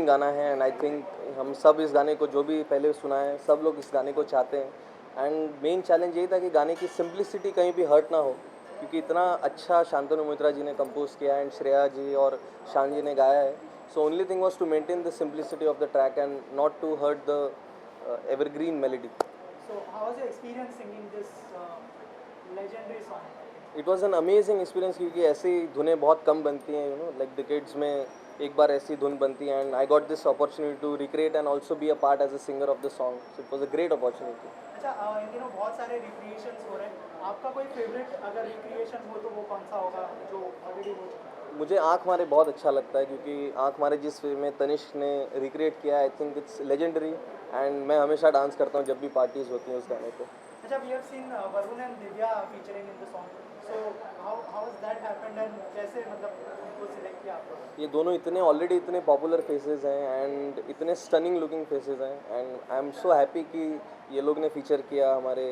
गाना है and I think हम सब इस गाने को जो भी पहले सुना है सब लोग इस गाने को चाहते हैं एंड मेन चैलेंज यही था कि गाने की सिंप्लिसिटी कहीं भी हर्ट ना हो क्योंकि इतना अच्छा शांतनु मोहित्रा जी ने कंपोज किया एंड श्रेया जी और शान जी ने गाया है so only thing was to maintain the simplicity of the track and not to hurt the evergreen melody. So, how was your experience singing this legendary song? It was an amazing experience क्योंकि ऐसी धुनें बहुत कम बनती हैं like decades में एक बार ऐसी धुन बनती है and I got this opportunity to recreate and also be a part as a singer of the song so it was a great opportunity. अच्छा, इन दिनों बहुत सारे रिक्रिएशंस हो रहे हैं, आपका कोई फेवरेट अगर रिक्रिएशन हो तो वो कौन सा होगा जो ऑलरेडी हो चुका है? मुझे आँख मारे बहुत अच्छा लगता है क्योंकि आँख मारे जिस फिल्म में तनिष्क ने रिक्रिएट किया I think it's legendary and मैं हमेशा डांस करता हूँ जब भी पार्टीज होती हैं उस गाने पे. अच्छा, we have seen Varun and Divya featuring in the song, so how has that happened and कैसे मतलब उनको सिलेक्ट किया आपने? ये दोनों इतने ऑलरेडी इतने पॉपुलर फेसेस हैं एंड इतने स्टनिंग लुकिंग फेसेस हैं and I am so happy कि ये लोग ने फीचर किया हमारे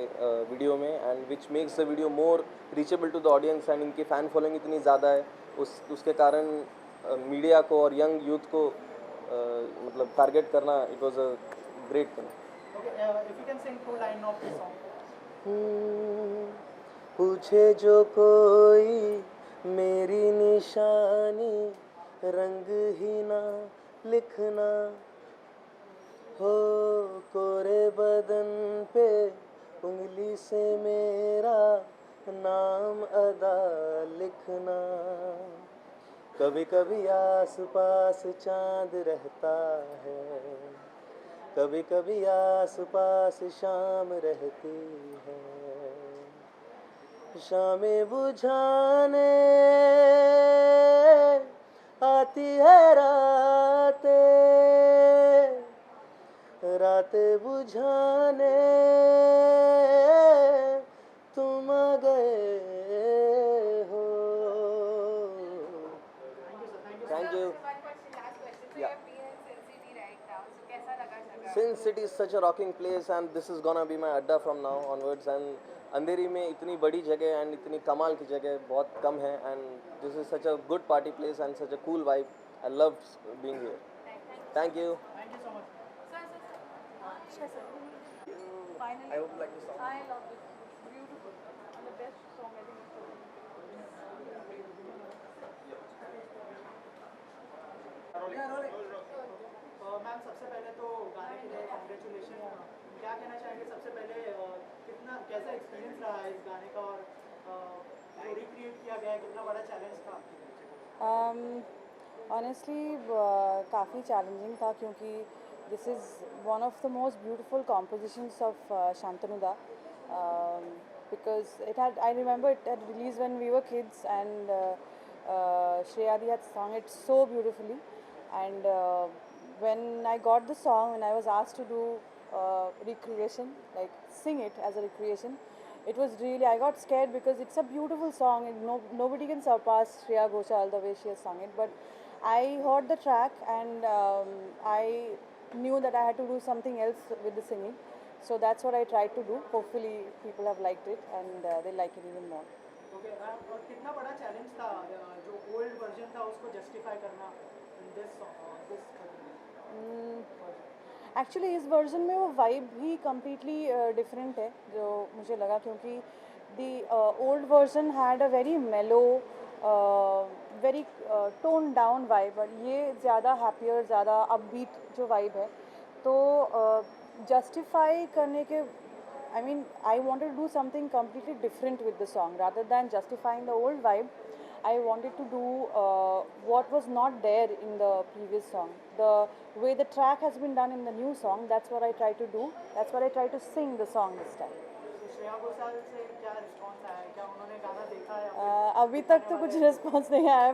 वीडियो में and which makes the video more reachable to the audience and इनकी फ़ैन फॉलोइंग इतनी ज़्यादा है उसके कारण मीडिया को और यंग यूथ को मतलब टारगेट करना it was a great thing. Okay, if you can sing 2 line of the song. पूछे जो कोई मेरी निशानी रंग ही ना लिखना हो कोरे बदन पे उंगली से मेरा नाम अदा लिखना कभी कभी आस पास चांद रहता है कभी कभी आस पास शाम रहती है शामें बुझाने आती है रातें बुझाने तुम आ गए हो. Thank you, sir. Thank you. Thank you. One question, last question. So Yeah. you're here in Sin City right now. So कैसा लगा जगह? Since it is such a rocking place and this is gonna be my adda from now onwards and अंधेरी में इतनी बड़ी जगह and इतनी कमाल की जगह बहुत कम है and this is such a good party place and such a cool vibe I love being here. Thank you. Thank you. Thank you so much. Sir, sir. Finally. I would like to song. I love it. Beautiful. And the best song I think is ma'am, सबसे पहले तो गाने के लिए congratulation. क्या कहना चाहेंगे सबसे पहले, कितना कैसा एक्सपीरियंस रहा है इस गाने का और जो रिक्रिएट किया गया है कितना बड़ा चैलेंज था आपके लिए? ऑनेस्टली काफ़ी चैलेंजिंग था क्योंकि this is one of the most beautiful compositions of Shantanu दा because it had I remember it had released when we were kids and Shreya Di had sung it so beautifully and when I got the song and I was asked to do recreation like sing it as a recreation it was really I got scared because it's a beautiful song and nobody can surpass Shreya Ghoshal the way she has sung it but I heard the track and I knew that I had to do something else with the singing. So that's what I tried to do. Hopefully people have liked it and they like it even more. Okay, और कितना बड़ा challenge था जो old version था उसको justify करना this actually इस version में वो वाइब ही कम्प्लीटली डिफरेंट है जो मुझे लगा क्योंकि the old version had a very मेलो वेरी टोन डाउन वाइब और ये ज़्यादा हैप्पियर ज़्यादा अपबीट जो वाइब है तो जस्टिफाई करने के I mean, I wanted to do something completely different with the song. Rather than justifying the old vibe, I wanted to do what was not there in the previous song. The way the track has been done in the new song, that's what I tried to do. That's what I tried to sing the song this time. Shreya Ghoshal से क्या response आया है, क्या उन्होंने गाना देखा है? अभी तक तो कुछ रिस्पॉन्स नहीं आया. I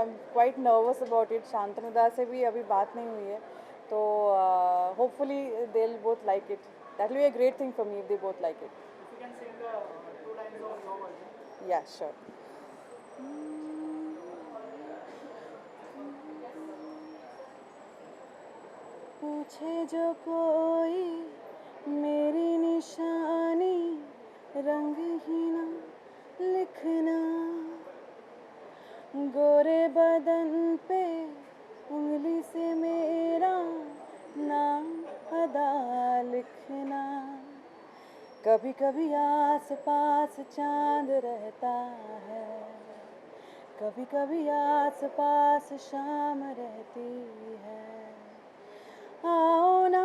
am quite nervous about it. Shantanu दा से भी अभी बात नहीं हुई है तो hopefully they will both like it. That will be a great thing for me if they both like it. If you can sing 2 lines of your version. Yeah, sure. पूछे जो कोई मेरी निशानी रंग ही ना लिखना गोरे बदन पे उंगली कभी कभी आस पास चांद रहता है, कभी कभी आस पास शाम रहती है। आओ ना,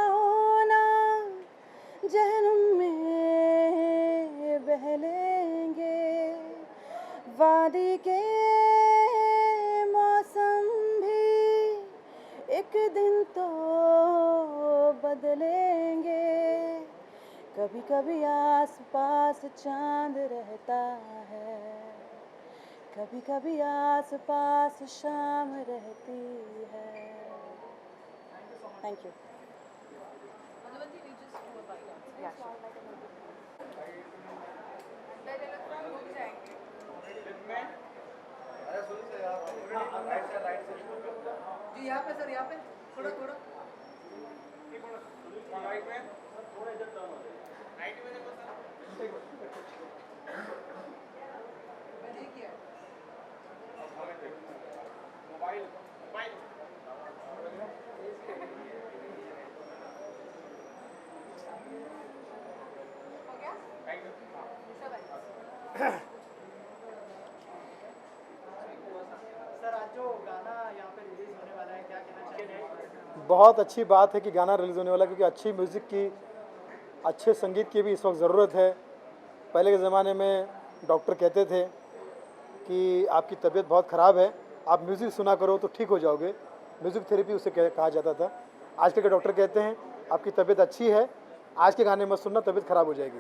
आओ ना, जहनुम में बह लेंगे, वादी के मौसम भी एक दिन तो बदलेंगे। कभी कभी आस पास चांद रहता है, कभी कभी आस पास शाम रहती है। Thank you. जी यहाँ पे सर, यहाँ पे थोड़ा थोड़ा सर, आज जो गाना यहाँ पे रिलीज होने वाला है, क्या कहना चाहेंगे? बहुत अच्छी बात है कि गाना रिलीज़ होने वाला है, क्योंकि अच्छी म्यूज़िक की, अच्छे संगीत की भी इस वक्त ज़रूरत है। पहले के ज़माने में डॉक्टर कहते थे कि आपकी तबीयत बहुत ख़राब है, आप म्यूज़िक सुना करो तो ठीक हो जाओगे, म्यूज़िक थेरेपी उसे कहा जाता था। आजकल के डॉक्टर कहते हैं आपकी तबीयत अच्छी है, आज के गाने मत सुनना, तबीयत ख़राब हो जाएगी।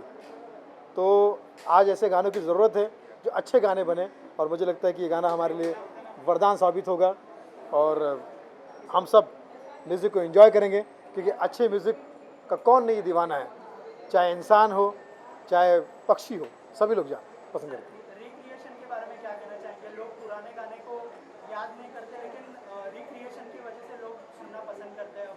तो आज ऐसे गानों की ज़रूरत है जो अच्छे गाने बने, और मुझे लगता है कि ये गाना हमारे लिए वरदान साबित होगा और हम सब म्यूज़िक को एंजॉय करेंगे, क्योंकि अच्छे म्यूज़िक का कौन नहीं दीवाना है, चाहे इंसान हो चाहे पक्षी हो, सभी लोग पसंद करते हैं। रिक्रिएशन के बारे में क्या कहना चाहेंगे? लोग पुराने गाने को याद नहीं करते, लेकिन रिक्रिएशन की वजह से लोग सुनना पसंद करते हैं।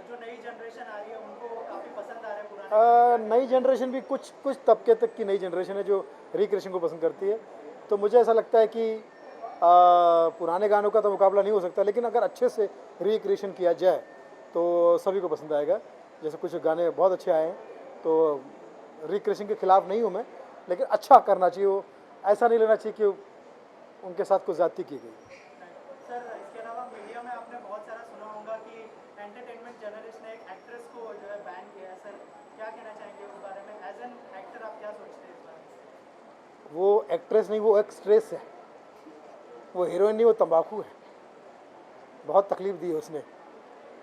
जो नई जनरेशन आ रही है उनको काफ़ी पसंद आ रहे हैं पुराने नई जनरेशन भी कुछ कुछ तबके तक की नई जनरेशन है जो रिक्रिएशन को पसंद करती है। तो मुझे ऐसा लगता है कि पुराने गानों का तो मुकाबला नहीं हो सकता, लेकिन अगर अच्छे से रिक्रिएशन किया जाए तो सभी को पसंद आएगा। जैसे कुछ गाने बहुत अच्छे आए हैं, तो रिक्रिएशन के खिलाफ नहीं हूँ मैं, लेकिन अच्छा करना चाहिए। वो ऐसा नहीं लेना चाहिए कि उनके साथ कुछ ज़्यादती की गई। सर, इसके अलावा मीडिया में आपने बहुत सारा सुना होगा कि एंटरटेनमेंट जर्नलिस्ट ने एक एक्ट्रेस को जो है बैन किया है। सर, क्या कहना चाहेंगे उस बारे में? एज एन एक्टर आप क्या सोचते हैं इस बारे में? वो एक्ट्रेस नहीं, वो एक्सट्रेस है, वो हीरोइन नहीं, वो तंबाकू है। बहुत तकलीफ़ दी है उसने,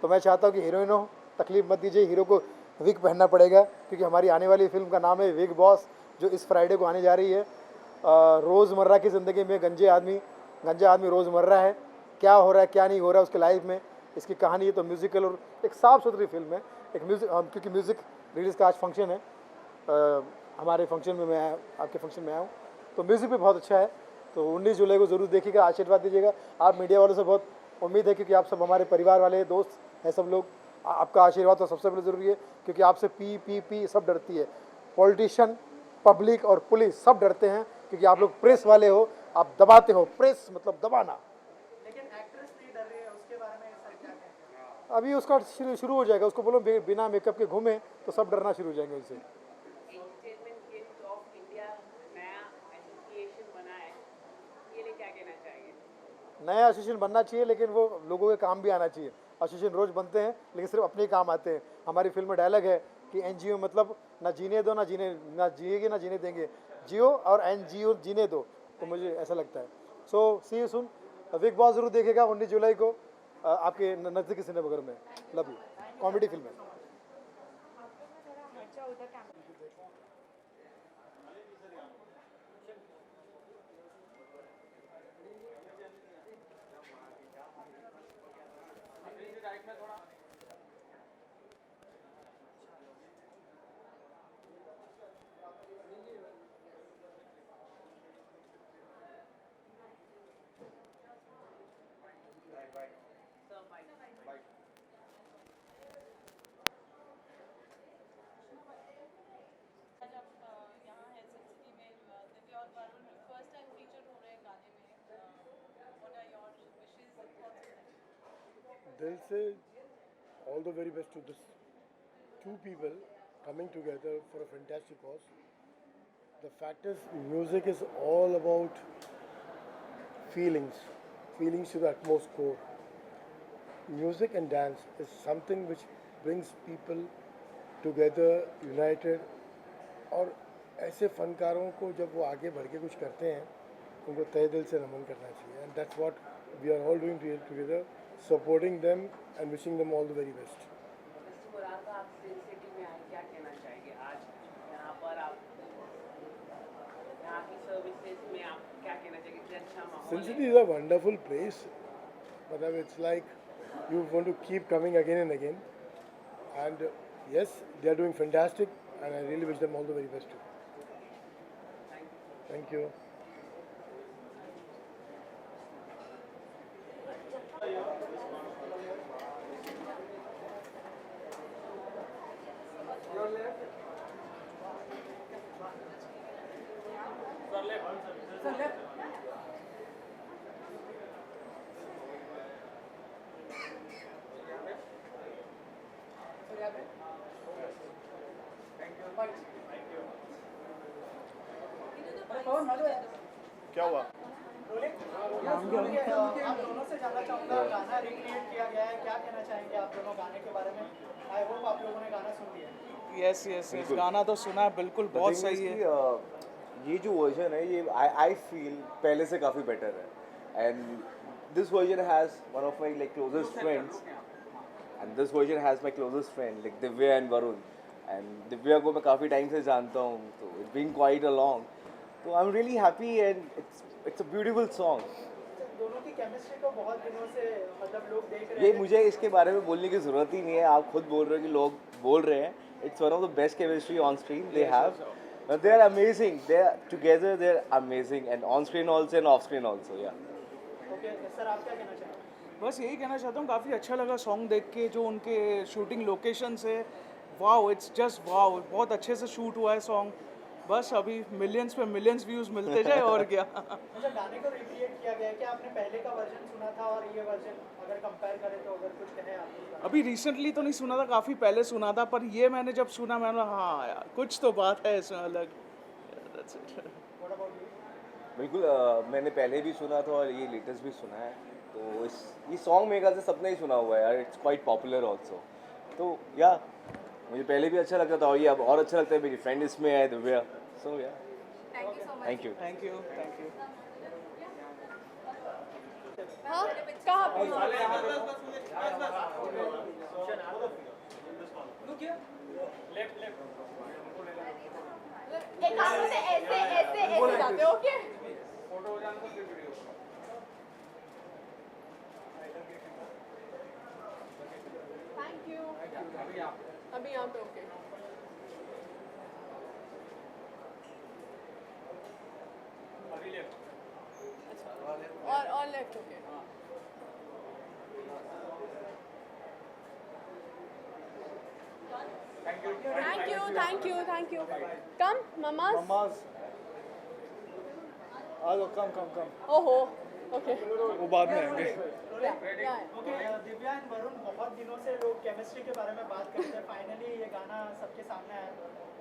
तो मैं चाहता हूँ कि हीरोइन हो, तकलीफ़ मत दीजिए। हीरो को विग पहनना पड़ेगा, क्योंकि हमारी आने वाली फिल्म का नाम है विग बॉस, जो इस फ्राइडे को आने जा रही है। रोज़मर्रा की ज़िंदगी में गंजा आदमी रोज़मर्रा है, क्या हो रहा है क्या नहीं हो रहा है उसके लाइफ में, इसकी कहानी है। तो म्यूज़िकल और एक साफ़ सुथरी फिल्म है। एक म्यूज़िक, क्योंकि म्यूज़िक रिलीज़ का आज फंक्शन है, हमारे फंक्शन में मैं आया, आपके फंक्शन में आया हूँ, तो म्यूज़िक भी बहुत अच्छा है। तो 19 जुलाई को ज़रूर देखिएगा, आशीर्वाद दीजिएगा। आप मीडिया वालों से बहुत उम्मीद है, क्योंकि आप सब हमारे परिवार वाले दोस्त हैं सब लोग। आपका आशीर्वाद तो सबसे पहले ज़रूरी है, क्योंकि आपसे पी सब डरती है। पॉलिटिशियन, पब्लिक और पुलिस सब डरते हैं, क्योंकि आप लोग प्रेस वाले हो, आप दबाते हो। प्रेस मतलब दबाना। लेकिन एक्ट्रेस नहीं डर रही है, उसके बारे में सर क्या कहेंगे? अभी उसका शुरू हो जाएगा, उसको बोलो बिना मेकअप के घूमे तो सब डरना शुरू हो जाएंगे उनसे। एंटरटेनमेंट गिल्ड ऑफ इंडिया नया एसोसिएशन बना है, ये लिए क्या कहना चाहेंगे? नया एसोसिएशन बनना चाहिए, लेकिन वो लोगों के काम भी आना चाहिए। एसोसिएशन रोज़ बनते हैं, लेकिन सिर्फ अपने ही काम आते हैं। हमारी फिल्म में डायलॉग है कि एनजीओ मतलब ना जीने दो, ना जिएगी ना जीने देंगे, जियो, और एनजीओ जीने दो। तो मुझे ऐसा लगता है। सो सी यू सुन। बिग बॉस जरूर देखेगा 19 जुलाई को आपके नज़दीकी सिनेमाघर में। Love you. कॉमेडी फिल्म है। दिल से all the very best to this two people coming together for a fantastic cause. The fact is, music is all about feelings, feelings to the utmost core. Music and dance is something which brings people together, united. और ऐसे फनकारों को जब वो आगे बढ़ के कुछ करते हैं उनको तहे दिल से नमन करना चाहिए. And that's what we are all doing together, supporting them and wishing them all the very best. Mister Murad, आप सिटी में आए, क्या कहना चाहेंगे आज यहाँ पर? आप यहाँ की सर्विसेज में आप क्या कहना चाहेंगे? इतना अच्छा माहौल है. Cincinnati is a wonderful place. But it's like you want to keep coming again and again. And yes, they are doing fantastic, and I really wish them all the very best too. Thank you. क्या हुआ? आप दोनों से जानना चाहूँगा, गाना recreate किया गया है, क्या कहना चाहेंगे आप दोनों गाने के बारे में? आई होप आप लोगों ने गाना सुन लिया. यस यस यस, गाना तो सुना है, बिल्कुल बहुत सही है. ये जो वर्जन है ये आई फील पहले से काफ़ी बेटर है. And this version has one of my like closest friends, and this version has my closest friend like Divya and Varun. And Divya को मैं काफ़ी टाइम से जानता हूँ, तो it being quite a long, तो I am really happy and it's a beautiful song. दोनों की केमिस्ट्री को बहुत दिनों से मतलब लोग देख रहे ये हैं. मुझे इसके बारे में बोलने की ज़रूरत ही नहीं है, आप खुद बोल रहे हो कि लोग बोल रहे हैं. It's one of the best chemistry on screen they have. They are amazing. They are together. They are amazing, and on screen also and off screen also. Yeah. Okay sir, आप क्या कहना चाहेंगे? बस यही कहना चाहता हूँ, काफ़ी अच्छा लगा सॉन्ग देख के. जो उनके शूटिंग लोकेशंस है, वाओ, इट्स जस्ट वाओ, बहुत अच्छे से शूट हुआ है सॉन्ग. बस अभी मिलियंस पे मिलियंस व्यूज़ मिलते जाए और क्या. अच्छा, गाने को रिक्रिएट किया गया है, क्या आपने पहले का वर्जन सुना था और ये वर्जन अगर कंपेयर करें तो अगर कुछ कहें आप? अभी रिसेंटली तो नहीं सुना था, काफ़ी पहले सुना था, पर ये मैंने जब सुना मैंने बोला, हाँ यार कुछ तो बात है इसमें अलग. That's it. What about you? बिल्कुल मैंने पहले भी सुना था और ये लेटेस्ट भी सुना है. तो ये सॉन्ग मेरे ख्याल से सबने ही सुना हुआ है यार. It's quite popular also. तो या मुझे पहले भी अच्छा लगता था और ये अब और अच्छा लगता है. मेरी फ्रेंड इसमें है दिव्या. सो या thank you. Thank you thank you. हाँ, कहाँ पे? एक हाथ से ऐसे ऐसे ऐसे जाते हो, ओके? Thank you. अभी यहाँ पे ओके. और left okay. Thank you. Come mamas. आ जाओ, कम. ओहो, ओके. वो बाद में आएंगे. ओके, दिव्या एंड वरुण, बहुत दिनों से लोग केमिस्ट्री के बारे में बात करते हैं. फाइनली ये गाना सबके सामने आया.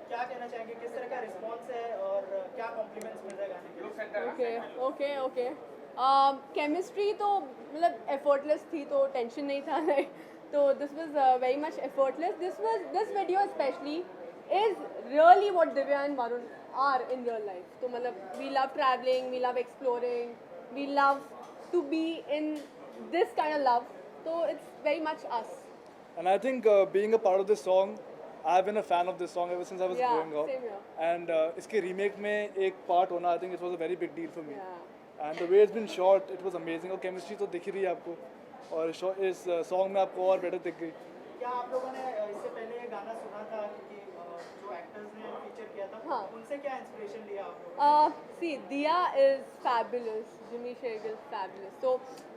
क्या कहना चाहेंगे, किस तरह का रिस्पॉन्स है और क्या कॉम्प्लीमेंट्स मिल रहे हैं गाने के? ओके. केमिस्ट्री तो मतलब एफर्टलेस थी, तो टेंशन नहीं था. तो this was very much effortless. This video specially is really what Divya and Varun are in real life. तो मतलब we love travelling, we love exploring, we love to be in this kind of love, so it's very much us. And I think being a part of this song, I've been a fan of this song ever since I was Yeah, growing up. same here. And इसके remake में एक part होना, I think it was a very big deal for me. Yeah. And the way it's been shot, it was amazing. और chemistry तो दिख ही रही है आपको, और इस song में आपको और better दिख गई. क्या आप लोगों ने इससे पहले ये गाना सुना था? क्योंकि जो एक्टर्स ने फीचर किया था, हाँ. उनसे क्या इंस्पिरेशन लिया आप लोगों ने? See, Diya is fabulous. Jimmy Shergill fabulous. So,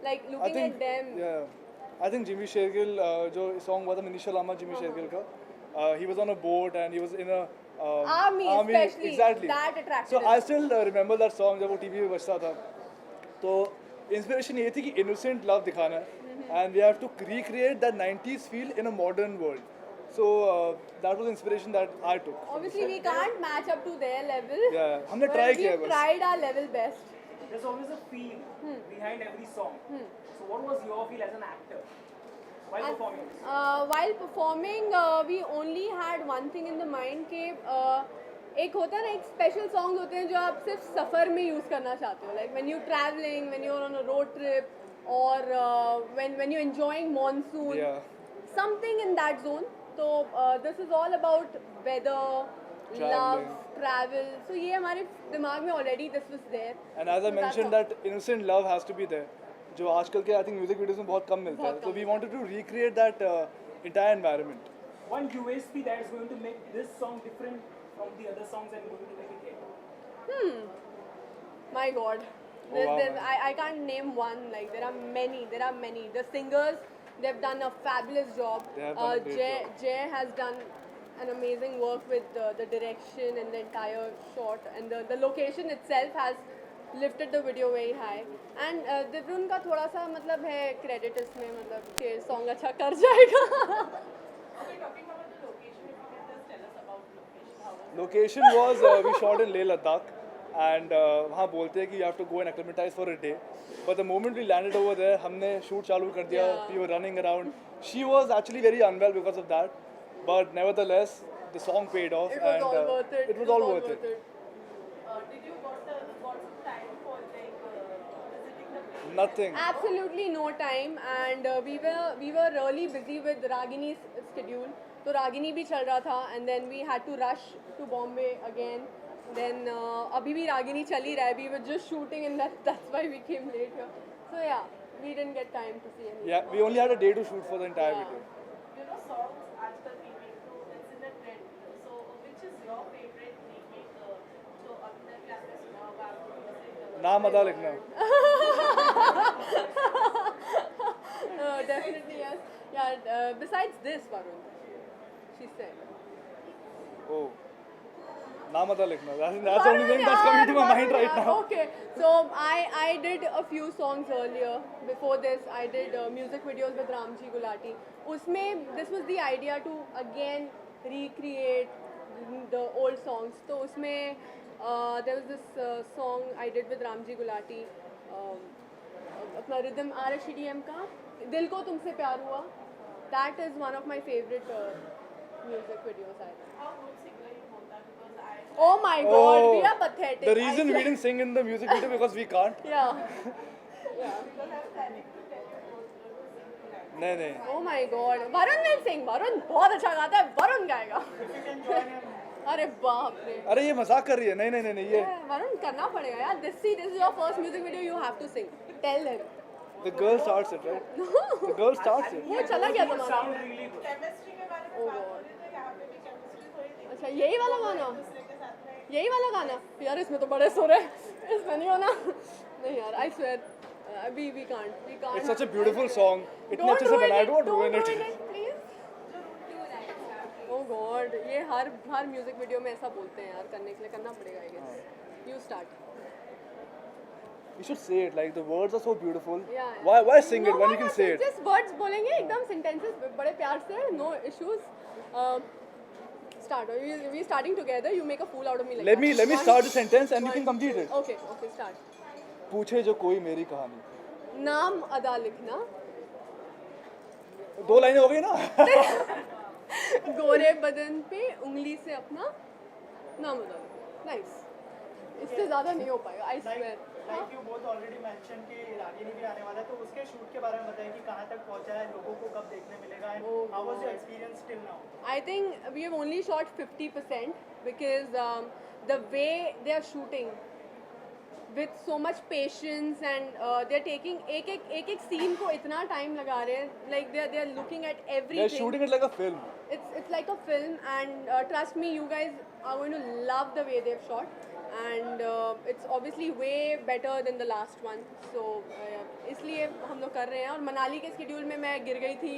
like I looking think, at them. yeah, I think Jimmy Shergill, जो song हुआ था Manisha Lama, Jimmy Shergill का, he was on a boat and he was in a Army especially, exactly. that attracted So us. I still remember that song जब वो TV पे बजता था. तो inspiration ये थी कि innocent love दिखाना है, and we have to recreate that 90s feel in a modern world. So that was inspiration that I took. Obviously, we can't match up to their level. Yeah, हमने but try किया we've बस. tried our level best. There's always a feel behind every song. So what was your feel as an actor while performing this? While performing, we only had one thing in the mind कि एक होता है ना, एक special song होते हैं जो आप सिर्फ सफ़र में यूज़ करना चाहते हो, like when you travelling, when you are on a road trip, और when you enjoying monsoon, Yeah. Something in that zone. तो this is all about weather, love, Traveling. Travel. So ये हमारे दिमाग में already this was there. And as I mentioned, that innocent love has to be there. जो आजकल के I think music videos में बहुत कम मिलता है. बहुत So come. we wanted to recreate that entire environment. One USP that is going to make this song different from the other songs and going to make it hit. My God. wow, man. I can't name one. Like there are many. The singers, they've done a fabulous job. They have done a great job. Jay has done an amazing work with the direction and the entire shot, and the location itself has lifted the video very high. And दिव्रुन का थोड़ा सा मतलब है credit इसमें, मतलब कि song अच्छा कर जाएगा. Location was we shot in Leh Ladakh, and वहाँ बोलते हैं कि you have to go and acclimatize for a day. But the moment we landed over there, हमने shoot चालू कर दिया. Yeah. We were running around. She was actually very unwell because of that, but nevertheless, the song paid off, It was and all worth it. it was all worth it. Did you got some time for like visiting the place? Nothing. Absolutely no time, and we were really busy with Ragini's schedule. तो रागिनी भी चल रहा था, and then we had to rush to Bombay again. Then अभी भी रागिनी चल ही रहा है. We were just shooting, and that's why we came late here. So yeah, we didn't get time to see anything. Yeah, we only had a day to shoot for the entire Yeah. video. You know, songs आजकल remake, so it's in a trend. So which is your favorite remake? जो अभी तक आपने सुना होगा, आपको music, नाम अदा लिखना. Definitely yes. Yeah. Besides this, Varun, she said. Oh, नाम अदा लिखना. That's the only thing that's coming to my mind right now. Okay, so I did a few songs earlier. Before this, I did music videos with Ramji Gulati. उसमें this was the idea to again recreate the old songs. तो उसमें there was this song I did with Ramji Gulati. अपना rhythm RHDM का दिल को तुमसे प्यार हुआ. That is one of my favorite music videos. I think. how good singer you होता, because I Oh my God, Oh, we are pathetic. The I reason we swear. didn't sing in the music video because we can't. Yeah. because I'm planning to tell you both to sing tonight. नहीं नहीं. Oh my God. Varun will sing. Varun बहुत अच्छा गाता है. Varun गाएगा. If you can join him, अरे बाप रे. अरे ये मजाक कर रही है. नहीं नहीं नहीं नहीं ये. वरुण करना पड़ेगा यार. This is your first music video. You have to sing. Tell them. The girl starts it, right? The girl starts it. वो चला गया तुम्हारा. sound really good. Chemistry के बारे में बात हो रही है, तो यहाँ पे भी chemistry थोड़ी देखी अच्छा यही वाला गाना. दूसरे के साथ में. यही वाला गाना. यार इसमें तो बड़े सुर है. इसमें नहीं होना. नहीं यार. I swear. We can't. We can't. It's such a beautiful song. इतने Don't अच्छे से ruin बनाया. it. Don't ruin Don't it. ruin it, please. Oh God. ये हर म्यूजिक वीडियो में ऐसा बोलते हैं यार. करने के लिए करना पड़ेगा I guess. You start. You should say it. Like the words are so beautiful. Yeah. Why sing No, it when why you can not? say it? Just words बोलेंगे एकदम sentences बड़े प्यार से. No issues. Start. We starting together. You make a fool out of me like Let that. me start the sentence and you can complete it. Okay. Start. पूछे जो कोई मेरी कहानी. नाम अदा लिखना. दो लाइनें हो गई ना? गोरे बदन पे उंगली से अपना नाम अदा लिखना. Nice. इससे ज़्यादा नहीं हो पाएगा. I swear. Like you both already mentioned कि रागिनी भी आने वाला है, तो उसके शूट के बारे में बताएं कि कहाँ तक पहुँचा है, लोगों को कब देखने मिलेगा, and Oh, how was your God. experience till now? I think we have only shot 50% because the way they are shooting with so much patience and they're taking एक scene को इतना time लगा रहे हैं, like they are looking at everything. They're shooting it like a film. It's like a film, and trust me, you guys are going to love the way they've shot, and it's obviously way better than the last one. So इसलिए हम लोग कर रहे हैं. और मनाली के schedule में मैं गिर गई थी,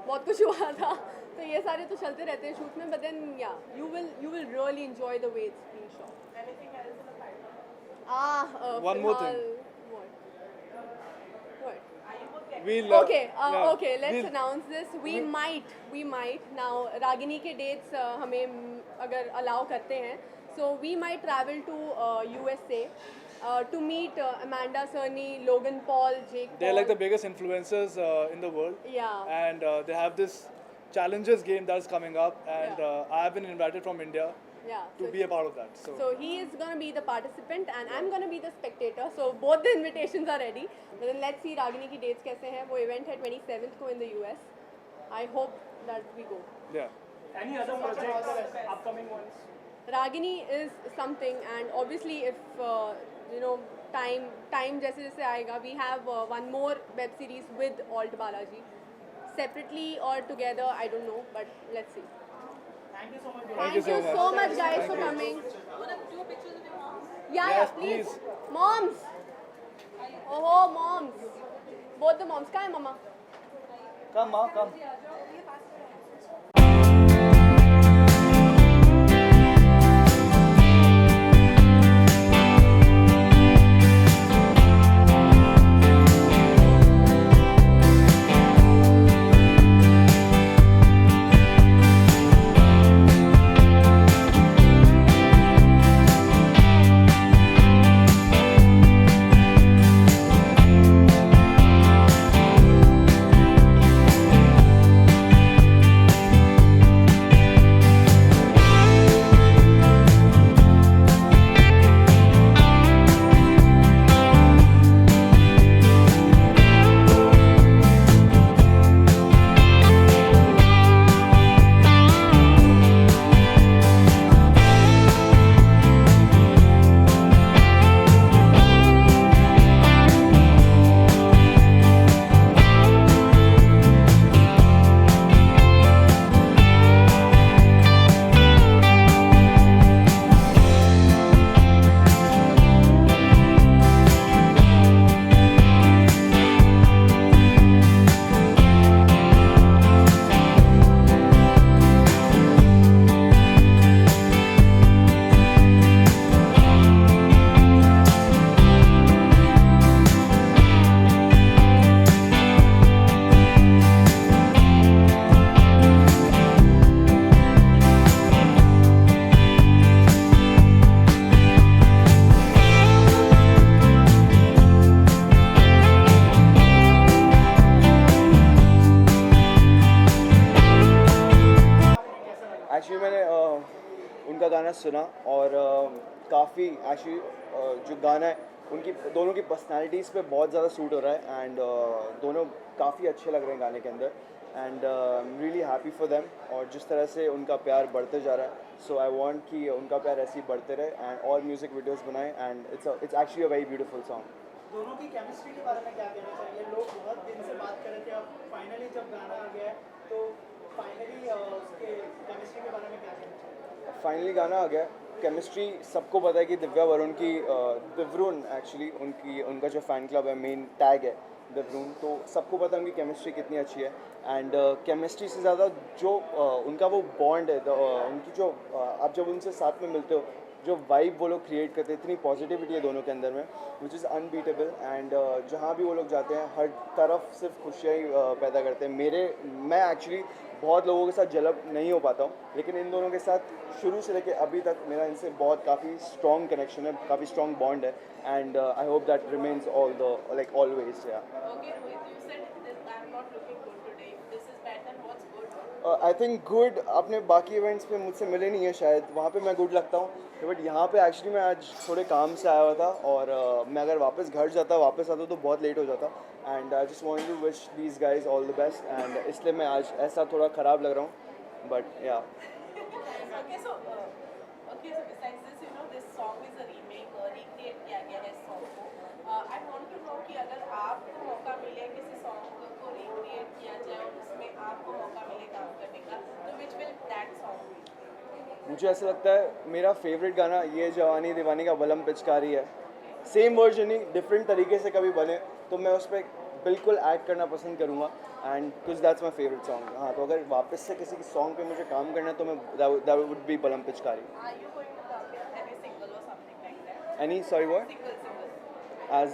बहुत कुछ हुआ था, तो ये सारे तो चलते रहते हैं शूट में. But then yeah, you will really enjoy the way it's being shot. Anything else in the pipeline? One more thing. What? Are you both getting we'll Okay, yeah, okay. Let's we'll- announce this. We might now. Ragini के dates हमें अगर allow करते हैं, so we might travel to USA to meet Amanda Cerny, Logan Paul, Jake Paul. They're like the biggest influencers in the world. Yeah. And they have this challenges game that is coming up, and Yeah. I have been invited from India Yeah. to be a part of that. So, So he is gonna be the participant and I'm gonna be the spectator. So both the invitations are ready. But then let's see Ragini की dates कैसे हैं. वो event है 27th को in the US. I hope that we go. yeah. Any other projects, upcoming ones? Ragini is something, and obviously if time जैसे जैसे आएगा, we have one more web series with Alt Balaji. Separately or together, I don't know, but let's see. Thank you so much. Thank you so much guys for coming. Yeah, Yes, please. please. Moms. Oh, moms. Both the moms. कहाँ है mama? Come, Ma, come. Actually मैंने उनका गाना सुना और काफ़ी actually जो गाना है उनकी दोनों की पर्सनालिटीज़ पे बहुत ज़्यादा सूट हो रहा है एंड दोनों काफ़ी अच्छे लग रहे हैं गाने के अंदर and I am really happy for them और जिस तरह से उनका प्यार बढ़ते जा रहा है सो आई वांट कि उनका प्यार ऐसे ही बढ़ते रहे एंड और म्यूज़िक वीडियोस बनाएं and it's actually a very beautiful song. दोनों की केमिस्ट्री के बारे में क्या कहना चाहिए? लोग बहुत दिन से बात कर रहे थे, अब फाइनली जब गाना आ गया है तो फाइनली उसके केमिस्ट्री के बारे में क्या कहना चाहिए? फाइनली गाना आ गया केमिस्ट्री सबको पता है कि दिव्या वरुण की दिवरुण एक्चुअली उनका जो फ़ैन क्लब है मेन टैग है दिवरुण, तो सबको पता है उनकी केमिस्ट्री कितनी अच्छी है एंड केमिस्ट्री से ज़्यादा जो उनका वो बॉन्ड है उनकी जो आप जब उनसे साथ में मिलते हो जो वाइब वो लोग क्रिएट करते हैं इतनी पॉजिटिविटी है दोनों के अंदर में विच इज़ अनबीटेबल एंड जहाँ भी वो लोग जाते हैं हर तरफ सिर्फ खुशियाँ ही पैदा करते हैं। मैं एक्चुअली बहुत लोगों के साथ जलब नहीं हो पाता हूँ लेकिन इन दोनों के साथ शुरू से लेकर अभी तक मेरा इनसे बहुत काफ़ी स्ट्रॉन्ग कनेक्शन है, काफ़ी स्ट्रॉन्ग बॉन्ड है and I hope that remains all the like always. या Okay, Rohit, you said this, I'm not looking good today. This is bad, then what's good? I think good आपने बाकी events पे मुझसे मिले नहीं है शायद, वहाँ पे मैं गुड लगता हूँ बट यहाँ पे एक्चुअली मैं आज थोड़े काम से आया हुआ था और मैं अगर वापस घर जाता वापस आता तो बहुत लेट हो जाता and I just want to wish these guys all the best and इसलिए मैं आज ऐसा थोड़ा ख़राब लग रहा हूँ बट या। Okay, so besides this, this song is a remake, recreate किया गया है इस song को. I want to know कि अगर आपको मौका मिले किसी song को recreate किया जाए और उसमें आपको मौका मिले काम करने का, तो which will that song be? मुझे ऐसा लगता है मेरा फेवरेट गाना ये जवानी दीवानी का बलम पिचकारी है, सेम वर्जन ही डिफरेंट तरीके से कभी बने तो मैं उस पर बिल्कुल ऐड करना पसंद करूँगा एंड कुछ दैट्स माई फेवरेट सॉन्ग। हाँ तो अगर वापस से किसी सॉन्ग पे मुझे काम करना है तो मैं दैट वुड बी बलम पिचकारी। Are you going to come with any single or something like that? Any sorry what? Single. as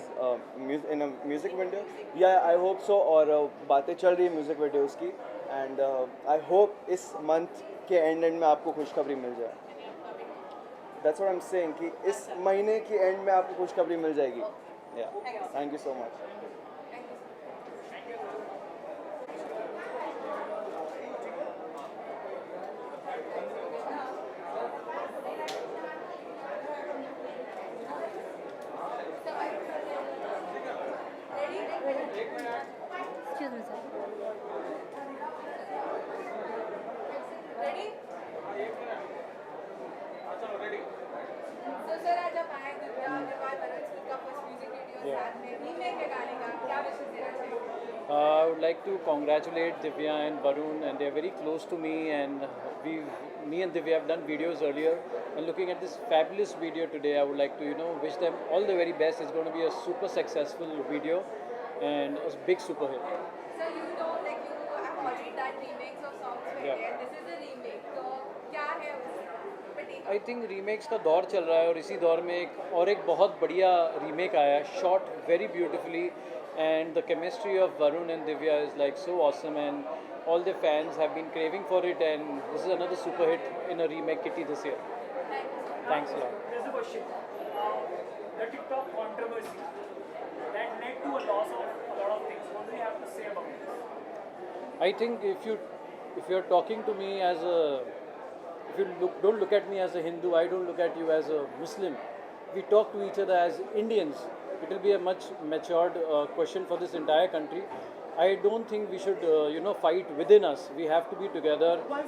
in a music video. Yeah, I hope so. और बातें चल रही है म्यूजिक वीडियोस की एंड आई होप इस month के and में आपको खुशखबरी मिल जाए. That's what I'm saying कि इस महीने की एंड में आपको खुशखबरी मिल जाएगी. Yeah, thank you so much. Excuse me, sir. Ready? So, sir, आज आप आए दिव्या अग्रवाल वरुण सिंह का फर्स्ट म्यूजिक वीडियो साथ में रीमेक है गाने का, क्या विशेष देना चाहिए? I would like to congratulate Divya and Varun, and they're very close to me. And me and Divya have done videos earlier. And looking at this fabulous video today, I would like to, wish them all the very best. It's going to be a super successful video and a big super hit. Sir, you have already done remakes of songs with Yeah. it. This is a remake. तो क्या है उसमें? I think remakes का दौर चल रहा है और इसी दौर में एक बहुत बढ़िया रीमेक आया है, shot very beautifully, and the chemistry of Varun and Divya is like so awesome and all the fans have been craving for it, and this is another super hit in a remake kitty this year. Thanks a lot. There's a question. The TikTok controversy that led to a loss of a lot of things. What do you have to say about this? I think if you're talking to me as a, if you don't look at me as a Hindu, I don't look at you as a Muslim. We talk to each other as Indians. It will be a much matured question for this entire country. I don't think we should fight within us. We have to be together. When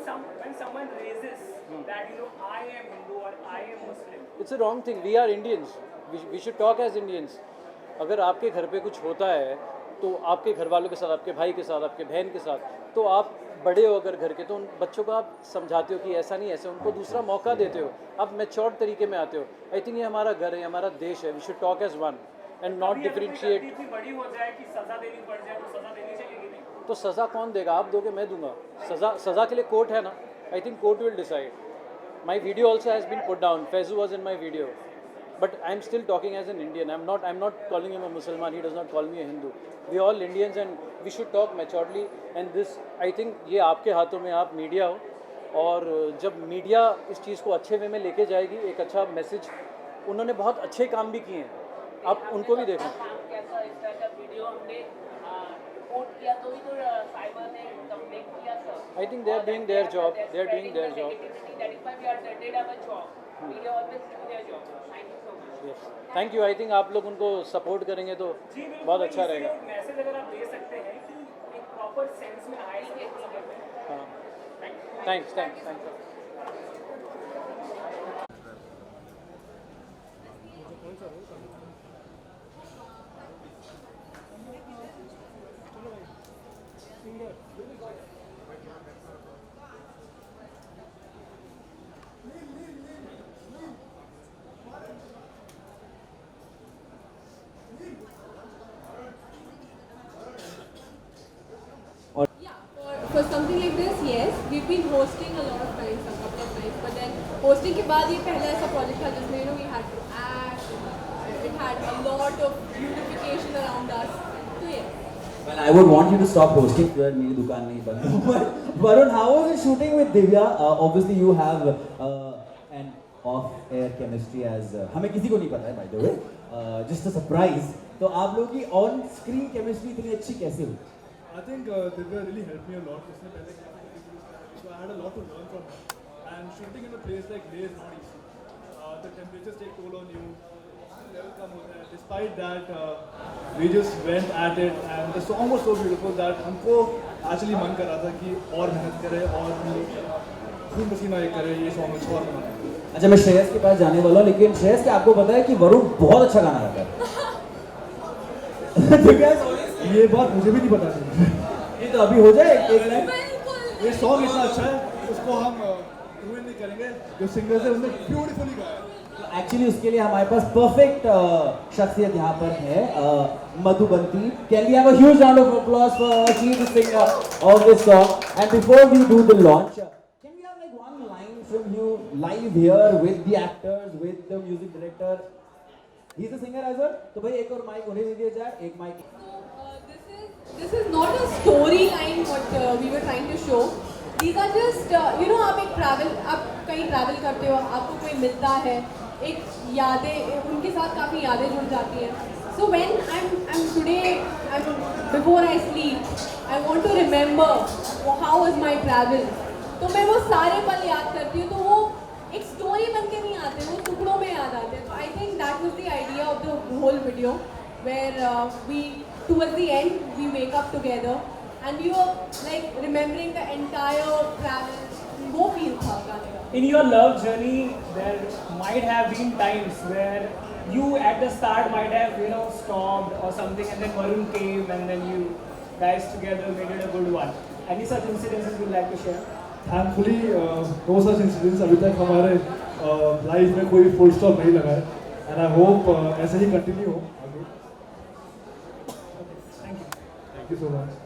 someone raises that I am Hindu or I am Muslim. It's a wrong thing. We are Indians. We should talk as Indians. अगर आपके घर पे कुछ होता है तो आपके घर वालों के साथ, आपके भाई के साथ, आपके बहन के साथ, तो आप बड़े हो अगर घर के, तो उन बच्चों को आप समझाते हो कि ऐसा नहीं, ऐसे उनको दूसरा मौका देते हो, आप मैच्योर तरीके में आते हो. आई थिंक ये हमारा घर है, हमारा देश है. We should talk as one and not differentiate. इतनी बड़ी हो जाए कि सजा देनी पड़ जाए तो सजा देनी चाहिए कि नहीं? तो सज़ा कौन देगा? आप दोगे, मैं दूंगा? सज़ा के लिए कोर्ट है ना. I think court will decide. My video also has been put down. Faizu was in my video, but I'm still talking as an Indian. I'm not calling him a Muslim. He does not call me a Hindu. We all Indians and we should talk maturely. And this, I think, ये आपके हाथों में, आप media हो, और जब media इस चीज़ को अच्छे वे में लेके जाएगी, एक अच्छा मैसेज, उन्होंने बहुत अच्छे काम भी किए हैं, आप उनको भी देखो. कैसा इस तरह का वीडियो हमने रिपोर्ट किया तो ही तो साइबर ने कंप्लेंट किया sir. I think they are doing their job. They are doing their job. That is why we are did our job. Media always do their job. Thank you so much. Yes. Thank you. I think आप लोग उनको support करेंगे तो बहुत अच्छा रहेगा. Message अगर आप दे सकते हैं कि एक प्रॉपर सेंस में आए कि हाँ. Thanks. For something like this, yes, we've been hosting a lot of times, a couple of times, but then hosting के बाद ये पहला ऐसा project था जिसमें we had to act, it had a lot of beautification around us. So yes. Well, I would want you to stop hosting. Where मेरी दुकान नहीं बंद. Varun, how was it shooting with Divya? Obviously, you have an off-air chemistry as हमें किसी को नहीं पता है, by the way. Just a surprise. तो आप लोगों की on-screen chemistry इतनी अच्छी कैसे हुई? I think Divya really helped me a lot. उसने पहले so I had a lot to learn from her. And shooting in a place like Leh is not easy. The temperatures take toll on you. Level कम होता है. Despite that, we just went at it, and the song was so beautiful that हमको actually मन कर रहा था कि और मेहनत करें और खून पसीना ये करें, ये song अच्छा और बनाएं. अच्छा, मैं श्रेयस के पास जाने वाला हूँ, लेकिन श्रेयस क्या आपको पता है कि वरुण बहुत अच्छा गाना गाता है? ये बात मुझे भी नहीं पता थी. ये तो अभी हो जाए एक लाइन. ये सॉन्ग इतना अच्छा है, उसको हम ruin नहीं करेंगे. जो सिंगर्स है उन्होंने ब्यूटीफुली गाया है. एक्चुअली उसके लिए हमारे पास परफेक्ट शख्सियत यहाँ पर है, Madhubanti. Can we have a huge round of applause for she the singer of this song. And before we do the launch, can we have like one line from you live here with the actors, with the music director? He is a singer as well, तो भाई एक और mic उन्हें दे दिया जाए, एक mic. This is not a storyline what we were trying to show. These are just आप एक आप कहीं ट्रैवल करते हो, आपको कोई मिलता है, एक यादें उनके साथ काफ़ी यादें जुड़ जाती हैं. So when I'm today before I sleep, I want to remember how was my travel. तो मैं वो सारे पल याद करती हूँ, तो वो एक स्टोरी बन के नहीं आते, वो टुकड़ों में याद आते हैं. तो I think that was the idea of the whole video, where we towards the end we wake up together and we were like remembering the entire travel. वो feel था गाने का. In your love journey, there might have been times where you at the start might have stopped or something, and then Varun came and then you guys together made it a good one. Any such incidences you'd like to share? Thankfully, no such incidents अभी तक हमारे life में कोई full stop नहीं लगा है, and I hope ऐसे ही continue हो आगे. Thank you so much.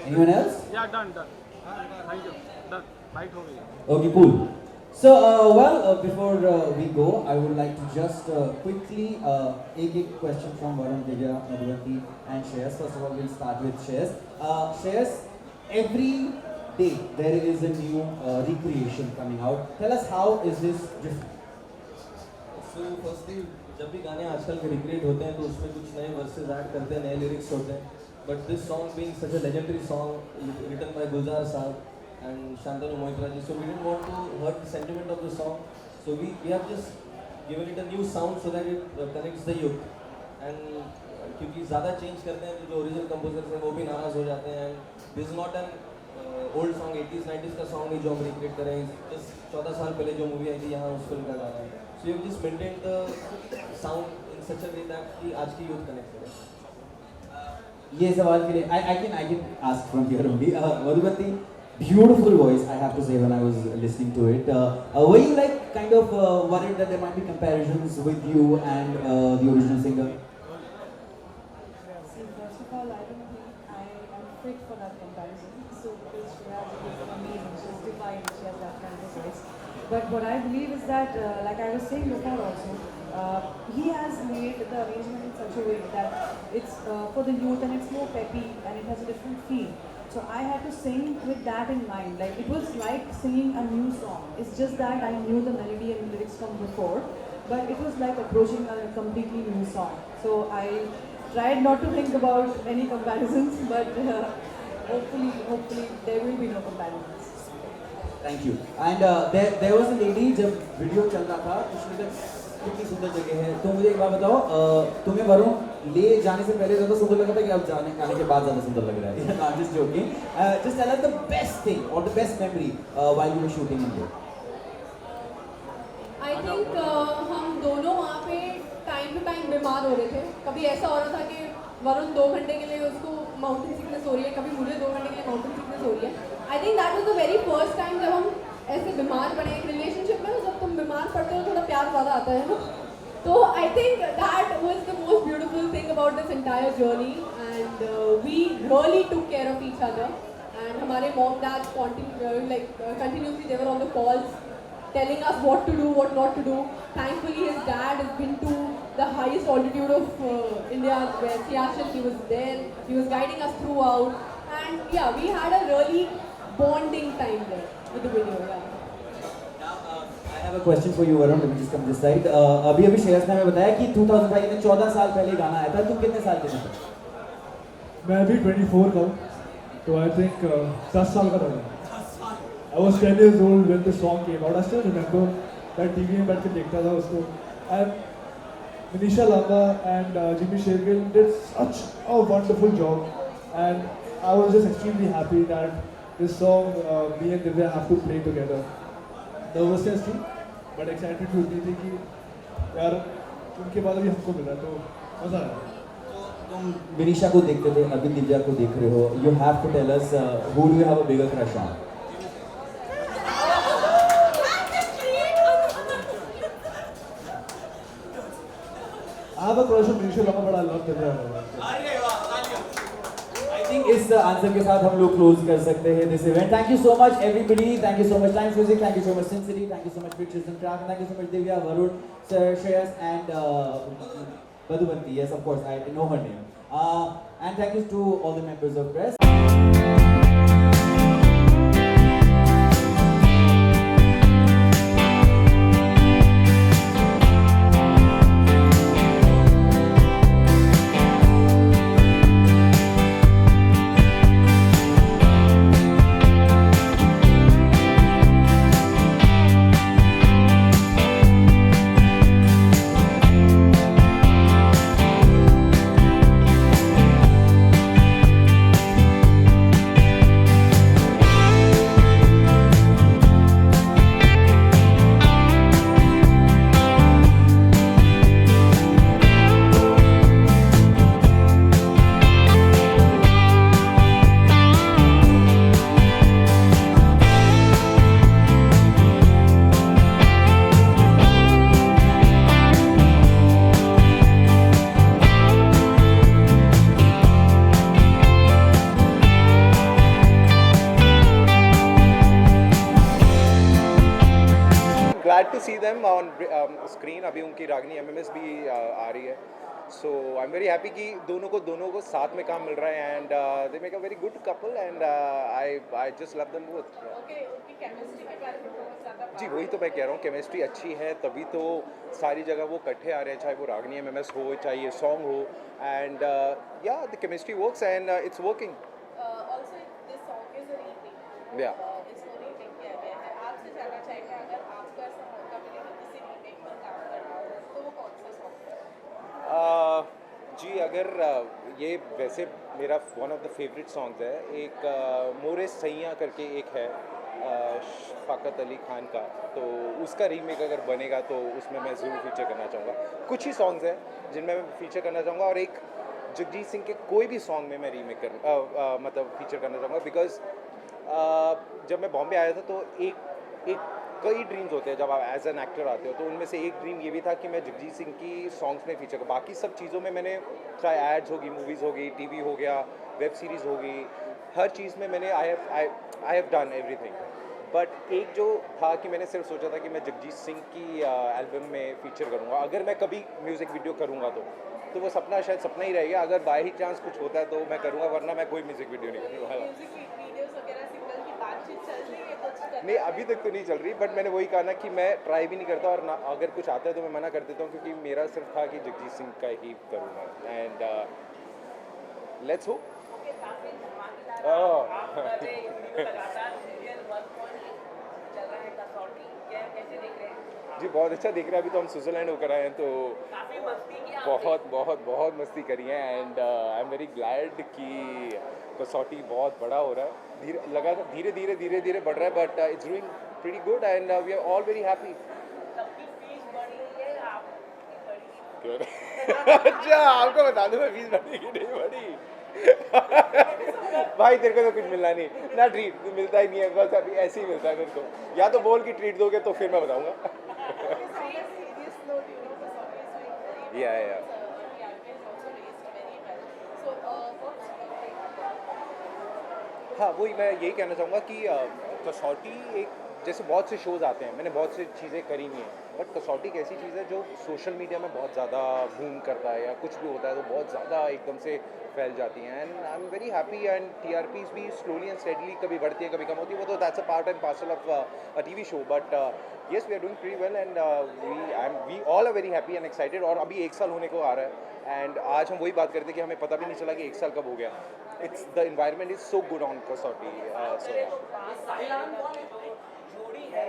Anyone else? Yeah, done. Thank you. Done. Right हो गई. Okay, cool. So, before we go, I would like to just quickly take a question from Varun, Divya, Madhuvati, and Shreyas. First of all, we'll start with Shreyas. Shreyas, every day there is a new recreation coming out. Tell us, how is this different? So, firstly, जब भी गाने आजकल के recreate होते हैं तो उसमें कुछ नए वर्सेस ऐड करते हैं, नए लिरिक्स होते हैं. But this song being such a legendary song written by Gulzar sahab and Shantanu Moitra ji, so we didn't want to hurt the sentiment of the song, so we have just given it a new sound so that it connects the youth. And क्योंकि ज़्यादा change करते हैं तो जो original composers हैं वो भी नाराज़ हो जाते हैं. This is not an old song, 80s 90s का सॉन्ग नहीं जो हम रिक्रिएट करें. जस्ट 14 साल पहले जो मूवी आई थी यहाँ उस फिल्म का गाना है. So you just maintain the sound in such a way that कि आज की यूथ कनेक्ट करें. ये सवाल के लिए I can ask from here only. Madhuvati, beautiful voice, I have to say, when I was listening to it. Were you like kind of worried that there might be comparisons with you and the original singer? See, first of all, I don't think I am fit for that comparison. So, because Shreya is amazing, she's divine, she has that kind of voice. But what I believe is that, like I was saying before also, he has made the arrangement in such a way that it's for the youth and it's more peppy and it has a different feel. So I had to sing with that in mind. Like it was like singing a new song. It's just that I knew the melody and lyrics from before, but it was like approaching a completely new song. So I tried not to think about any comparisons, but hopefully there will be no comparisons. Thank you. And there was a lady जब video चल रहा था उसने कहा कितनी सुंदर जगह है. तो मुझे एक बात बताओ, तुम्हें वरुण ले जाने से पहले ज़्यादा सुंदर लगा था कि अब आने के बाद ज़्यादा सुंदर लग रहा है? I'm just joking. Just tell us the best thing or the best memory while you were shooting in there. I think हम दोनों वहाँ पे टाइम टू टाइम बीमार हो रहे थे. कभी ऐसा हो रहा था कि वरुण 2 घंटे के लिए उसको माउंटेन सिकनेस हो रही है, कभी मुझे 2 घंटे के लिए माउंटेन सिकनेस हो रही है. I think that was the very first time जब हम ऐसे बीमार पड़े एक रिलेशनशिप में. जब तुम बीमार पड़ते हो थोड़ा प्यार ज़्यादा आता है ना. तो I think that was the most beautiful thing about this entire journey, and we really took care of each other. And हमारे mom dad continuously they were on the calls telling us what to do, what not to do. Thankfully his dad has been to the highest altitude of India, where Siachen. He was there, he was guiding us throughout, and yeah, we had a really bonding time there with the video. Yeah. I have a question for you, Varun. Let me just come this side. अभी श्रेयस ने हमें बताया कि 2005 में 14 साल पहले गाना आया था. तुम कितने साल के थे? मैं अभी 24 का हूँ, तो I think 10 साल का था. I was 10 years old when the song came out. I still remember that TV में बैठ के देखता था उसको. And Manisha Lamba and Jimmy Shergill did such a wonderful job, and I was just extremely happy that this song me and Divya have to play together. Nervousness थी, but excited होती थी कि यार उनके बाद अभी हमको मिला तो मज़ा आया. तुम विनीशा को देखते थे, अभी दिव्या को देख रहे हो. You have to tell us who do you have a bigger crush on? I have a crush on Manisha Lamba, but I love Divya. I think think इस आंसर के साथ हम लोग क्लोज कर सकते हैं this event. Thank you so much everybody. Thank you so much Times Music. Thank you so much Sincity. Thank you so much Pictures and Craft. Thank you so much Divya, Varun, Shreyas and Madhubanti. Yes, of course, I know her name. And thank you to all the members of press. glad to see them on screen. अभी उनकी रागनी MMS भी आ रही है. So I'm very happy कि दोनों को साथ में काम मिल रहा है and they make a very good couple and I just love them both. Okay, उनकी केमिस्ट्री के बारे में बहुत ज़्यादा जी वही तो मैं कह रहा हूँ, केमिस्ट्री अच्छी है तभी तो सारी जगह वो इकट्ठे आ रहे हैं, चाहे वो रागनी MMS हो, चाहे ये सॉन्ग हो and yeah the chemistry works and it's working. Also this song is a remake. Yeah. इसको रीमेक किया गया है. आपसे जानना चाहेंगे अगर आपको ऐसा मौका मिले कि किसी रीमेक पर काम करना हो तो वो कौन सा सॉन्ग है? जी अगर ये वैसे मेरा one of the favourite songs है. एक मोरे सैया करके एक है फ़ाकत अली खान का, तो उसका रीमेक अगर बनेगा तो उसमें मैं ज़रूर फीचर करना चाहूँगा. कुछ ही सॉन्ग्स हैं जिनमें मैं फीचर करना चाहूँगा और एक जगजीत सिंह के कोई भी सॉन्ग में मैं रीमेक मतलब फीचर करना चाहूँगा. बिकॉज जब मैं बॉम्बे आया था तो एक कई ड्रीम्स होते हैं जब आप एज एन एक्टर आते हो, तो उनमें से एक ड्रीम ये भी था कि मैं जगजीत सिंह की सॉन्ग्स में फीचर. बाकी सब चीज़ों में मैंने चाहे एड्स होगी, मूवीज़ होगी, टीवी हो गया, वेब सीरीज़ होगी, हर चीज़ में मैंने I have done everything. But एक जो था कि मैंने सिर्फ सोचा था कि मैं जगजीत सिंह की एल्बम में फीचर करूँगा अगर मैं कभी म्यूज़िक वीडियो करूँगा तो वो सपना शायद सपना ही रहेगा. अगर बाई ही चांस कुछ होता है तो मैं करूँगा, वरना मैं कोई म्यूज़िक वीडियो नहीं करूँगा. म्यूजिक वीडियोस वगैरह सिंगल की बातचीत चल रही है कुछ? नहीं अभी तक तो नहीं चल रही, बट मैंने वही कहा ना कि मैं ट्राई भी नहीं करता और ना अगर कुछ आता है तो मैं मना कर देता हूँ, क्योंकि मेरा सिर्फ था कि जगजीत सिंह का ही करूँगा. And let's hope. ओके, काफी धमाकेदार आप कर रहे हैं लगातार सीरियल 1.8 चल रहा है कसौटी, कैसे देख रहे हैं? जी बहुत अच्छा दिख रहा है. अभी तो हम स्विट्जरलैंड होकर आए हैं तो काफी मस्ती की बहुत मस्ती करी है. And I am very glad कि कसौटी बहुत बड़ा हो रहा है. धीरे धीरे बढ़ रहा है, but it's doing pretty good and we are all very happy. सबकी फीस बढ़ी है, आपकी बढ़ी? अच्छा आपको बता दूं मैं फीस बढ़ी कि नहीं बढ़ी? भाई तेरे को तो कुछ मिलना नहीं ना, ट्रीट मिलता ही नहीं है, बस अभी ऐसे ही मिलता है मेरे को. या तो बोल कि ट्रीट दोगे तो फिर मैं बताऊंगा. Yeah. हाँ वही मैं यही कहना चाहूँगा कि कसौटी एक जैसे बहुत से शोज़ आते हैं, मैंने बहुत सी चीज़ें करी नहीं है, बट कसौटी एक ऐसी चीज़ है जो सोशल मीडिया में बहुत ज़्यादा बूम करता है या कुछ भी होता है तो बहुत ज़्यादा एकदम से फैल जाती हैं. And I am very happy and TRPs भी स्लोली एंड स्टेडली कभी बढ़ती है कभी कम होती है, वो तो that's a part and parcel of a TV show. But yes we are doing pretty well and we all are very happy and excited. और अभी 1 साल होने को आ रहा है एंड आज हम वही बात करते हैं कि हमें पता भी नहीं चला कि 1 साल कब हो गया. It's the environment is so good on कसौटी. जोड़ी है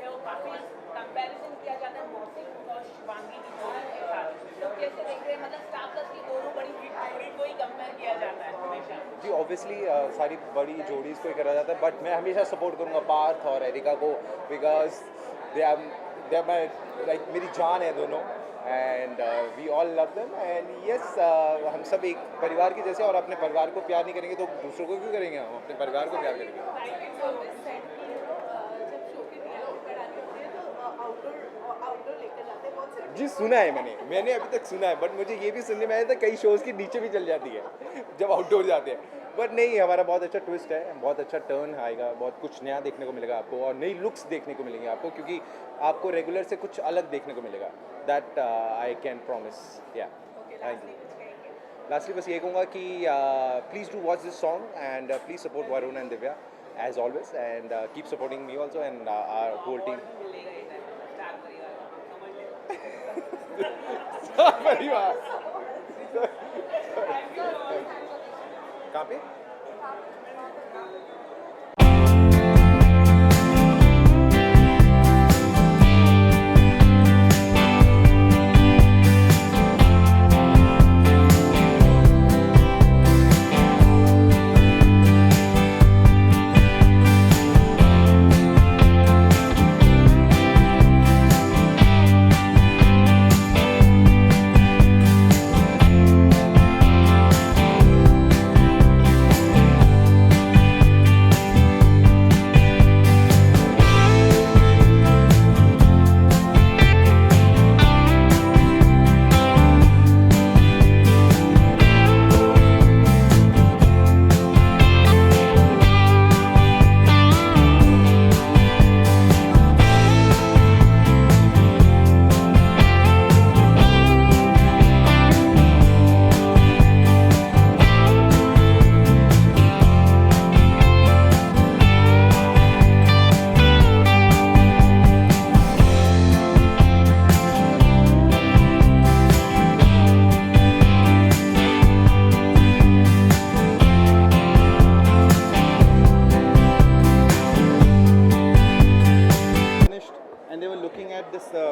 वो काफी कंपैरिजन किया जाता है मौसिक और शिवांगी की जोड़ी के साथ, तो कैसे देख रहे हैं? मतलब स्टार प्लस की दोनों बड़ी हिट जोड़ी को ही कंपेयर किया जाता है हमेशा. जी ऑब्वियसली सारी बड़ी जोड़ीज़ को ही करा जाता है, बट मैं हमेशा सपोर्ट करूँगा पार्थ और एरिका को, because they are my like मेरी जान है दोनों. And we all love them and yes हम सब एक परिवार की जैसे, और अपने परिवार को प्यार नहीं करेंगे तो दूसरों को क्यों करेंगे? हम अपने परिवार को प्यार करेंगे. जब शो की तैयारी करानी होती है तो आउटडोर लेकर जाते हैं बहुत से जी सुना है मैंने अभी तक सुना है, बट मुझे ये भी सुनने में आया था कई शोज़ के नीचे भी चल जाती है जब आउटडोर जाते हैं। बट नहीं, हमारा बहुत अच्छा ट्विस्ट है, बहुत अच्छा टर्न आएगा, बहुत कुछ नया देखने को मिलेगा आपको और नई लुक्स देखने को मिलेंगी आपको, क्योंकि आपको रेगुलर से कुछ अलग देखने को मिलेगा। That I can promise. या थैंक यू। लास्टली बस ये कहूँगा कि please do watch this song and please support Varun and Divya as always, and keep supporting me also and our whole team. परिवार कहाँ पे?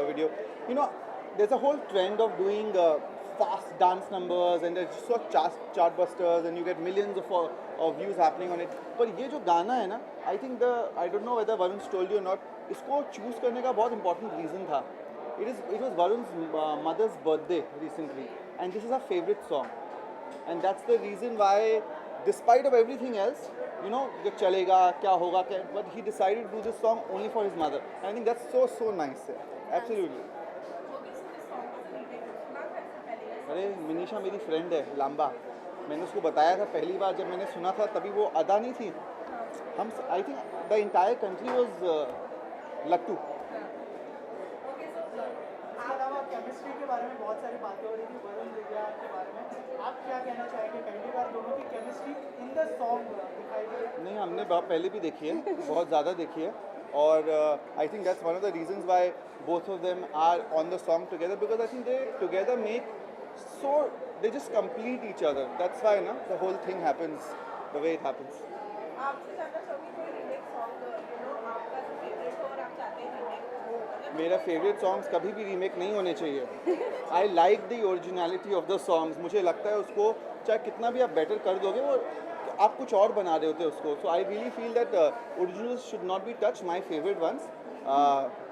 Video, you know, there's a whole trend of doing fast dance numbers and there's so chartbusters and you get millions of views happening on it. पर ये जो गाना है ना, I think I don't know whether Varun told you or not, इसको choose करने का बहुत important reason था. It was Varun's mother's birthday recently and this is her favorite song, and that's the reason why, despite of everything else, you know, ये चलेगा क्या होगा क्या, but he decided to do this song only for his mother. And I think that's so nice. Absolutely. अरे मिनीशा मेरी friend है लांबा, मैंने उसको बताया था पहली बार जब मैंने सुना था, तभी वो अदा नहीं थी, हम I think the entire country was लट्टू। इसके अलावा केमिस्ट्री के बारे में बहुत सारी बातें हो रही थी, वरुण दिव्या के बारे में आप क्या कहना चाहेंगे? पहली बार दोनों की केमिस्ट्री इन द सॉन्ग दिखाई दी? नहीं, हमने पहले भी देखी है, बहुत ज़्यादा देखी है, और I think that's one of the reasons why both of them are on the song together, because I think they together they just complete each other. That's why the whole thing happens the way it happens. आपसे जानना चाहूँगी कोई remake song, you know, आपका जो favourite हो और आप चाहते हैं रीमेक हो? मेरा फेवरेट सॉन्ग्स कभी भी रीमेक नहीं होने चाहिए। I like the originality of the songs. मुझे लगता है उसको चाहे कितना भी आप बेटर कर दोगे, वो आप कुछ और बना रहे होते हैं उसको। So I really feel that originals should not be touch, my favourite ones,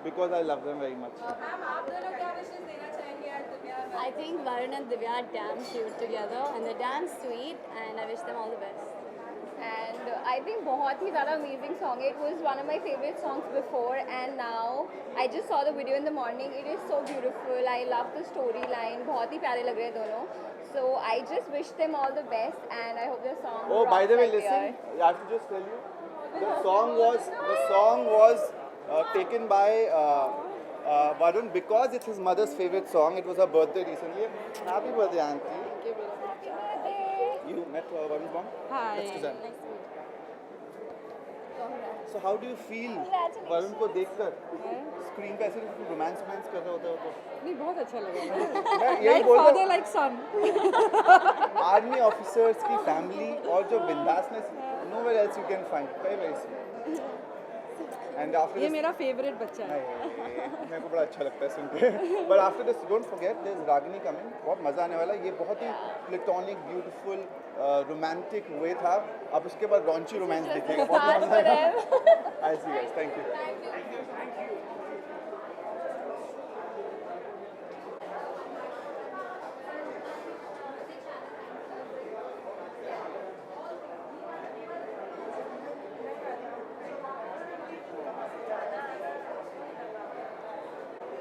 because I love them very much. Ma'am आप दोनों क्या विशेष देना चाहेंगे यार Divya? I think Varun and Divya are damn cute together and they're damn sweet and I wish them all the best. And I think बहुत ही ज़्यादा amazing song. It was one of my favorite songs before and now I just saw the video in the morning. It is so beautiful. I love the storyline. बहुत ही प्यारे लग रहे हैं दोनों. So I just wish them all the best and I hope their song. Oh, by the way, rocks like they listen. I have to just tell you, the song was taken by Varun because it's his mother's favorite song. It was her birthday recently. Happy birthday, auntie. Happy birthday. You met Varun's mom? Hi. That's Suzanne. Nice to meet you. So how do you feel Varun को देखकर screen पे ऐसे romance कर रहा होता है तो? नहीं, बहुत अच्छा लगा। मैं यही बोल रहा हूँ, like son. आर्मी ऑफिसर्स की फैमिली और जो बिंदासनेस nowhere else you can find. Very very sweet. And after ये this, मेरा फेवरेट बच्चा है। मेरे को बड़ा अच्छा लगता है सुन के। But after this, don't forget there's Ragini coming. बहुत मज़ा आने वाला है। ये बहुत ही प्लेटोनिक, ब्यूटीफुल, रोमांटिक वे था। अब उसके बाद रॉन्ची रोमांस दिखेगा। बहुत मज़ा आएगा। I see you guys. Thank you.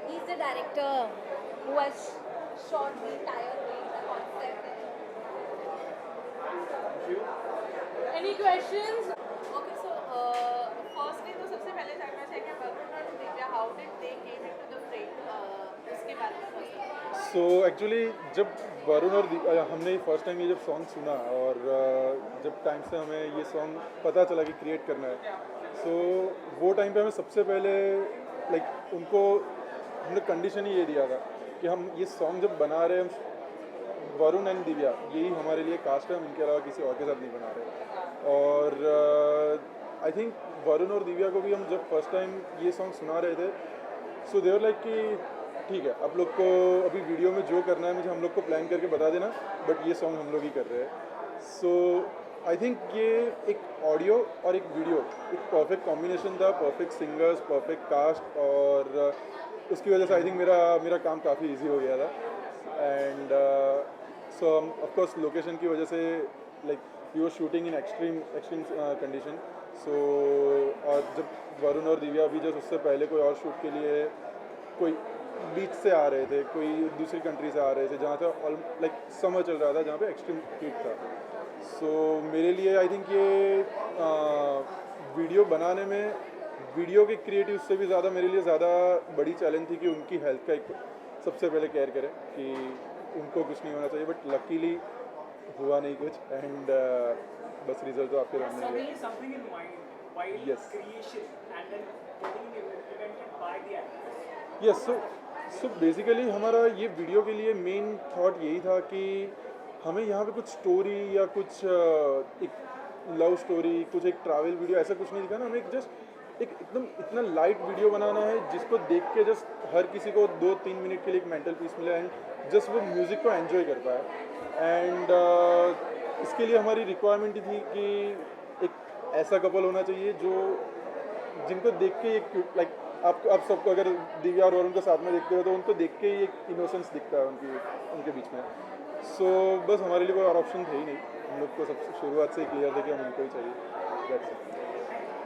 He's the director. who has shot the entire range, the concept. Any questions? Okay, so firstly तो सबसे पहले जानना चाहेंगे वरुण और Divya, how did they came into the frame? उसके बारे में first. सो एक्चुअली जब वरुण और हमने फर्स्ट टाइम ये जब सॉन्ग सुना और जब टाइम से हमें ये सॉन्ग पता चला कि क्रिएट करना है, सो वो टाइम पे हमें सबसे पहले लाइक उनको हमने कंडीशन ही ये दिया था कि हम ये सॉन्ग जब बना रहे हैं, हम वरुण एंड दिव्या यही हमारे लिए कास्ट है, हम इनके अलावा किसी और के साथ नहीं बना रहे. और आई थिंक वरुण और दिव्या को भी हम जब फर्स्ट टाइम ये सॉन्ग सुना रहे थे, सो देवर लाइक कि ठीक है, आप लोग को अभी वीडियो में जो करना है मुझे हम लोग को प्लान करके बता देना, बट ये सॉन्ग हम लोग ही कर रहे हैं. सो आई थिंक ये एक ऑडियो और एक वीडियो एक परफेक्ट कॉम्बिनेशन था, परफेक्ट सिंगर्स, परफेक्ट कास्ट, और उसकी वजह से आई थिंक मेरा काम काफ़ी इजी हो गया था. एंड सो ऑफकोर्स लोकेशन की वजह से like we were shooting in extreme condition. So और जब वरुण और दिव्या भी जस्ट उससे पहले कोई और शूट के लिए कोई बीच से आ रहे थे, कोई दूसरी कंट्री से आ रहे थे जहाँ से लाइक समर चल रहा था, जहाँ पे एक्सट्रीम हीट था. सो मेरे लिए आई थिंक ये वीडियो बनाने में वीडियो के क्रिएटिव से भी ज़्यादा मेरे लिए ज़्यादा बड़ी चैलेंज थी कि उनकी हेल्थ का एक सबसे पहले केयर करें कि उनको कुछ नहीं होना चाहिए, बट लकीली हुआ नहीं कुछ. एंड बस रिजल्ट तो आपके सामने ही है. Something in mind while Yes. creation and then getting it implemented by the actors. Yes. So basically हमारा ये वीडियो के लिए मेन थॉट यही था कि हमें यहाँ पे कुछ स्टोरी या कुछ एक लव स्टोरी, कुछ एक ट्रैवल वीडियो ऐसा कुछ नहीं दिखाना. हमें एक जस्ट एक एकदम इतना लाइट वीडियो बनाना है जिसको देख के जस्ट हर किसी को 2-3 मिनट के लिए एक मेंटल पीस मिले एंड जस्ट वो म्यूज़िक को एंजॉय कर पाए. एंड इसके लिए हमारी रिक्वायरमेंट थी कि एक ऐसा कपल होना चाहिए जो जिनको देख के एक लाइक आप सबको अगर दिव्या और वरुण को साथ में देखते हो तो उनको देख के ही एक इनोसेंस दिखता है उनके बीच में. सो बस हमारे लिए कोई और ऑप्शन थे ही नहीं, हम लोग को सबसे शुरुआत से ही क्लियर था कि हम उनको ही चाहिए. That's it.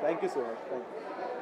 Thank you so much. Thank you.